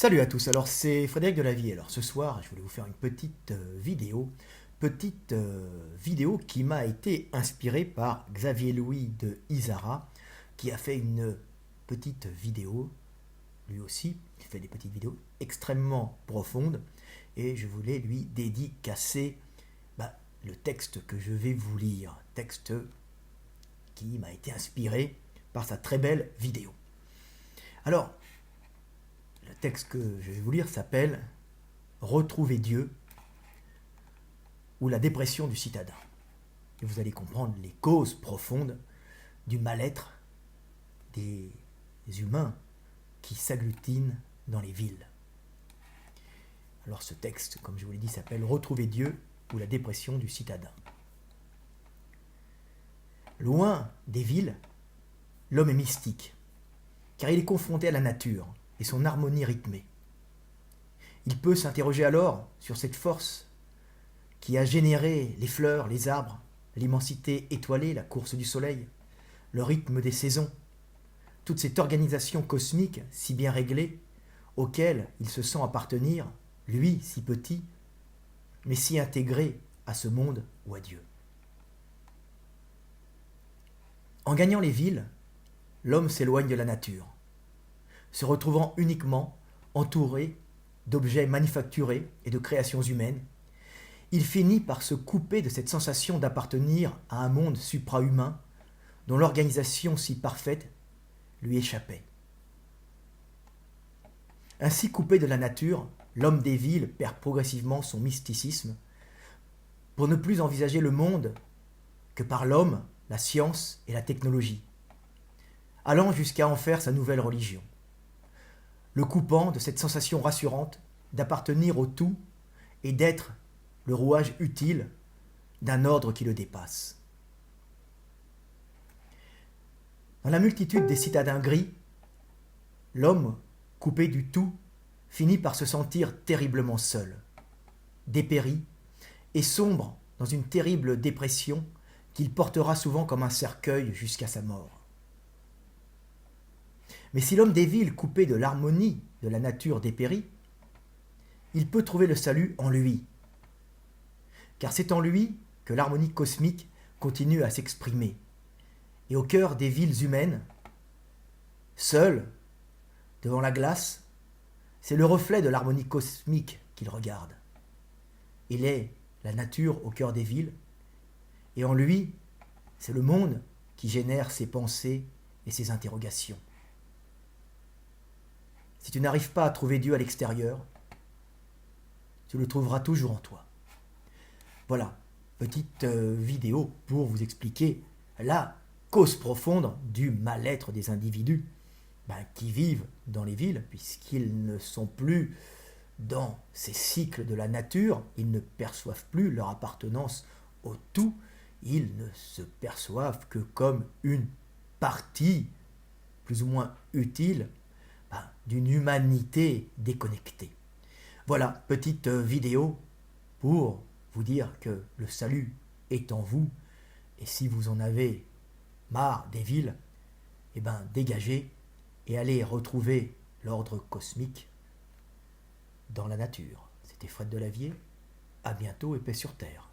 Salut à tous, alors c'est Frédéric Delavier. Alors ce soir, je voulais vous faire une petite vidéo qui m'a été inspirée par Xavier Louis de Isara, qui a fait une petite vidéo, lui aussi, il fait des petites vidéos extrêmement profondes, et je voulais lui dédicacer le texte que je vais vous lire, texte qui m'a été inspiré par sa très belle vidéo. Alors, le texte que je vais vous lire s'appelle « Retrouver Dieu » ou « La dépression du citadin ». Et vous allez comprendre les causes profondes du mal-être des humains qui s'agglutinent dans les villes. Alors ce texte, comme je vous l'ai dit, s'appelle « Retrouver Dieu » ou « La dépression du citadin ». Loin des villes, l'homme est mystique, car il est confronté à la nature et son harmonie rythmée. Il peut s'interroger alors sur cette force qui a généré les fleurs, les arbres, l'immensité étoilée, la course du soleil, le rythme des saisons, toute cette organisation cosmique si bien réglée, auquel il se sent appartenir, lui si petit, mais si intégré à ce monde ou à Dieu. En gagnant les villes, l'homme s'éloigne de la nature, se retrouvant uniquement entouré d'objets manufacturés et de créations humaines. Il finit par se couper de cette sensation d'appartenir à un monde suprahumain dont l'organisation si parfaite lui échappait. Ainsi coupé de la nature, l'homme des villes perd progressivement son mysticisme pour ne plus envisager le monde que par l'homme, la science et la technologie, allant jusqu'à en faire sa nouvelle religion, le coupant de cette sensation rassurante d'appartenir au tout et d'être le rouage utile d'un ordre qui le dépasse. Dans la multitude des citadins gris, l'homme, coupé du tout, finit par se sentir terriblement seul, dépéri et sombre dans une terrible dépression qu'il portera souvent comme un cercueil jusqu'à sa mort. Mais si l'homme des villes, coupé de l'harmonie de la nature dépérit, il peut trouver le salut en lui, car c'est en lui que l'harmonie cosmique continue à s'exprimer. Et au cœur des villes humaines, seul, devant la glace, c'est le reflet de l'harmonie cosmique qu'il regarde. Il est la nature au cœur des villes, et en lui, c'est le monde qui génère ses pensées et ses interrogations. Si tu n'arrives pas à trouver Dieu à l'extérieur, tu le trouveras toujours en toi. Voilà, petite vidéo pour vous expliquer la cause profonde du mal-être des individus qui vivent dans les villes, puisqu'ils ne sont plus dans ces cycles de la nature, ils ne perçoivent plus leur appartenance au tout, ils ne se perçoivent que comme une partie plus ou moins utile d'une humanité déconnectée. Voilà, petite vidéo pour vous dire que le salut est en vous, et si vous en avez marre des villes, dégagez et allez retrouver l'ordre cosmique dans la nature. C'était Fred Delavier, à bientôt et paix sur terre.